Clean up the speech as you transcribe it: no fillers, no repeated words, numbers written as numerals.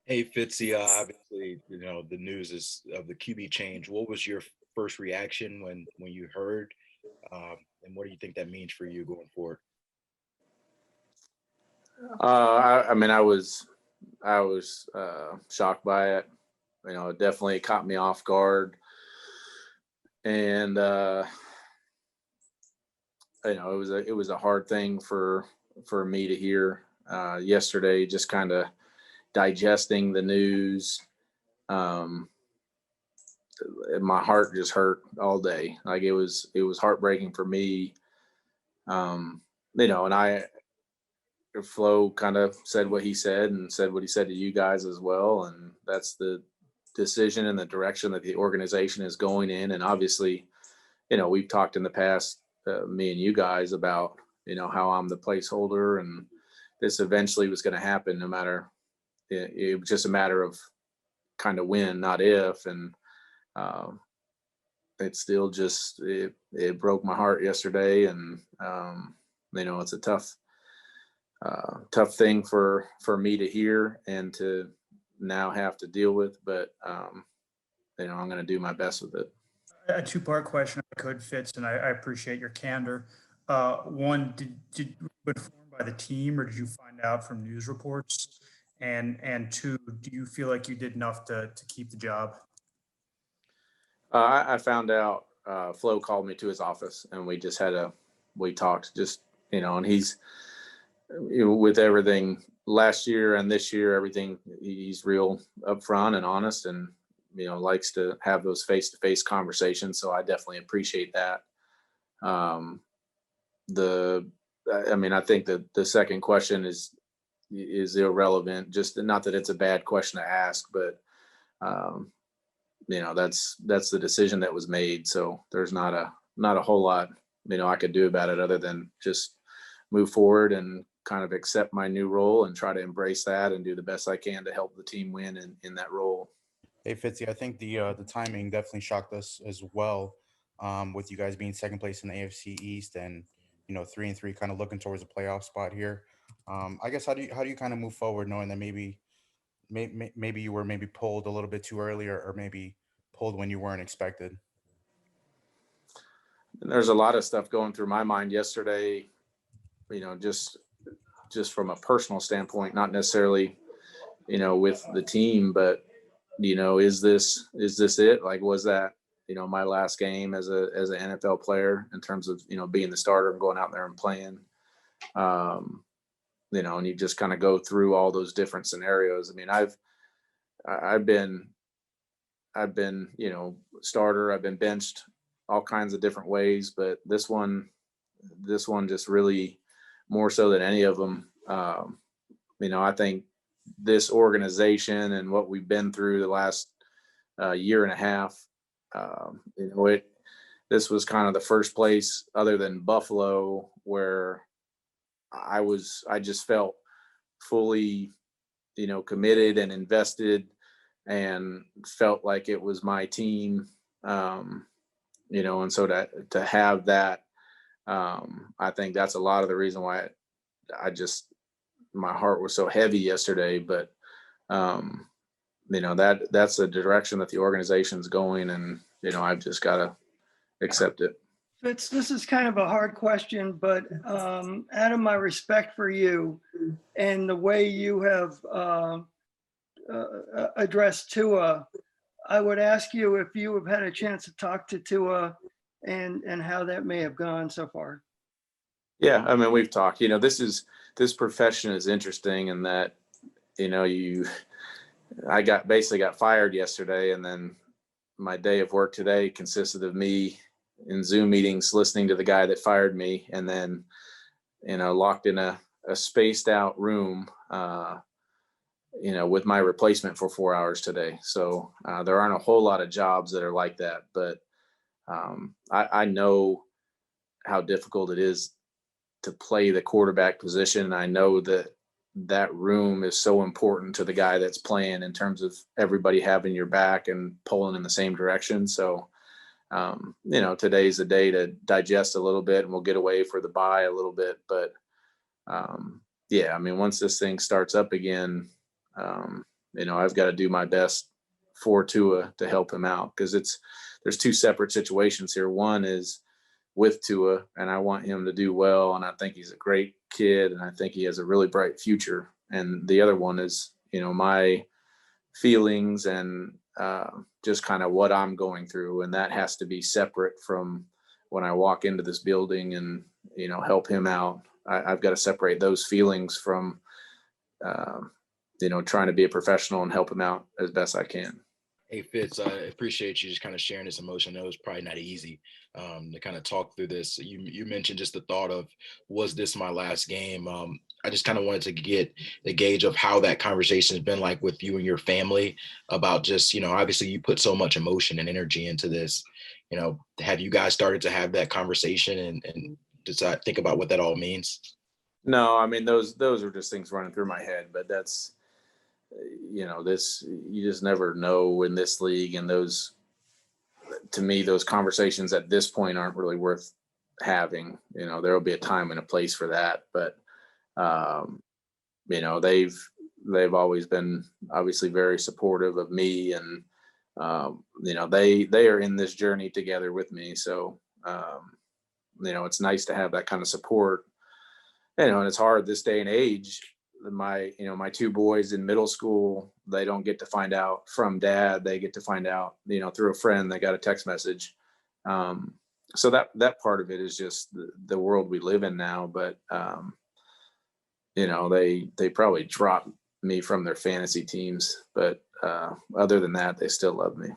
Hey Fitzy, obviously, the news is of the QB change. What was your first reaction when you heard, and what do you think that means for you going forward? I mean, I was shocked by it. It definitely caught me off guard, and it was a hard thing for me to hear yesterday. Just kind of digesting the news. Um, my heart just hurt all day. Like it was heartbreaking for me. Um, and Flo kind of said what he said and said what he said to you guys as well. And that's the decision and the direction that the organization is going in. And obviously, we've talked in the past, me and you guys, about, how I'm the placeholder and this eventually was going to happen no matter, it was just a matter of kind of when, not if. And uh, it still just, it broke my heart yesterday. And, it's a tough thing for me to hear and to now have to deal with. But I'm going to do my best with it. A two-part question, if I could, Fitz, and I appreciate your candor. One, did you were informed by the team, or did you find out from news reports? And two, do you feel like you did enough to keep the job? I found out. Flo called me to his office, and we talked. Just and he's with everything last year and this year, everything he's real upfront and honest, and likes to have those face to face conversations. So I definitely appreciate that. Um, the I mean, I think that the second question is irrelevant. Just not that it's a bad question to ask, but um, that's the decision that was made. So there's not a whole lot I could do about it other than just move forward and kind of accept my new role and try to embrace that and do the best I can to help the team win in that role. Hey Fitzy, I think the timing definitely shocked us as well, with you guys being second place in the AFC East and 3-3, kind of looking towards a playoff spot here. I guess how do you kind of move forward, knowing that maybe you were maybe pulled a little bit too early, or maybe pulled when you weren't expected. And there's a lot of stuff going through my mind yesterday, just from a personal standpoint, not necessarily with the team, but is this it? Like, was that my last game as an NFL player in terms of being the starter and going out there and playing? Um, and you just kind of go through all those different scenarios. I mean, I've been starter. I've been benched all kinds of different ways, but this one just really more so than any of them. I think this organization and what we've been through the last year and a half, this was kind of the first place other than Buffalo where I just felt fully, committed and invested and felt like it was my team. And so to have that, I think that's a lot of the reason why I just my heart was so heavy yesterday. But that's the direction that the organization's going, and I've just got to accept it. Fitz, this is kind of a hard question, but out of my respect for you and the way you have addressed Tua, I would ask you if you have had a chance to talk to Tua and how that may have gone so far. Yeah, I mean, we've talked. This profession is interesting in that I basically got fired yesterday, and then my day of work today consisted of me in Zoom meetings listening to the guy that fired me, and then locked in a spaced out room with my replacement for 4 hours today. So there aren't a whole lot of jobs that are like that, but I know how difficult it is to play the quarterback position. And I know that room is so important to the guy that's playing in terms of everybody having your back and pulling in the same direction. So, today's the day to digest a little bit, and we'll get away for the bye a little bit. But yeah, I mean, once this thing starts up again, I've got to do my best for Tua to help him out, because there's two separate situations here. One is with Tua, and I want him to do well, and I think he's a great kid, and I think he has a really bright future. And the other one is, my feelings and just kind of what I'm going through, and that has to be separate from when I walk into this building and help him out. I've got to separate those feelings from trying to be a professional and help him out as best I can. Hey Fitz, I appreciate you just kind of sharing this emotion. I know it's probably not easy to kind of talk through this. You mentioned just the thought of, was this my last game? I just kind of wanted to get the gauge of how that conversation has been like with you and your family about just, obviously you put so much emotion and energy into this. Have you guys started to have that conversation and decide, think about what that all means? No, I mean, those are just things running through my head, but that's, this, you just never know in this league. And to me, those conversations at this point aren't really worth having. There'll be a time and a place for that, but they've always been obviously very supportive of me, and they are in this journey together with me. So it's nice to have that kind of support. And it's hard this day and age. My two boys in middle school, they don't get to find out from dad. They get to find out, through a friend. They got a text message. So that part of it is just the world we live in now. But they probably drop me from their fantasy teams, but other than that, they still love me.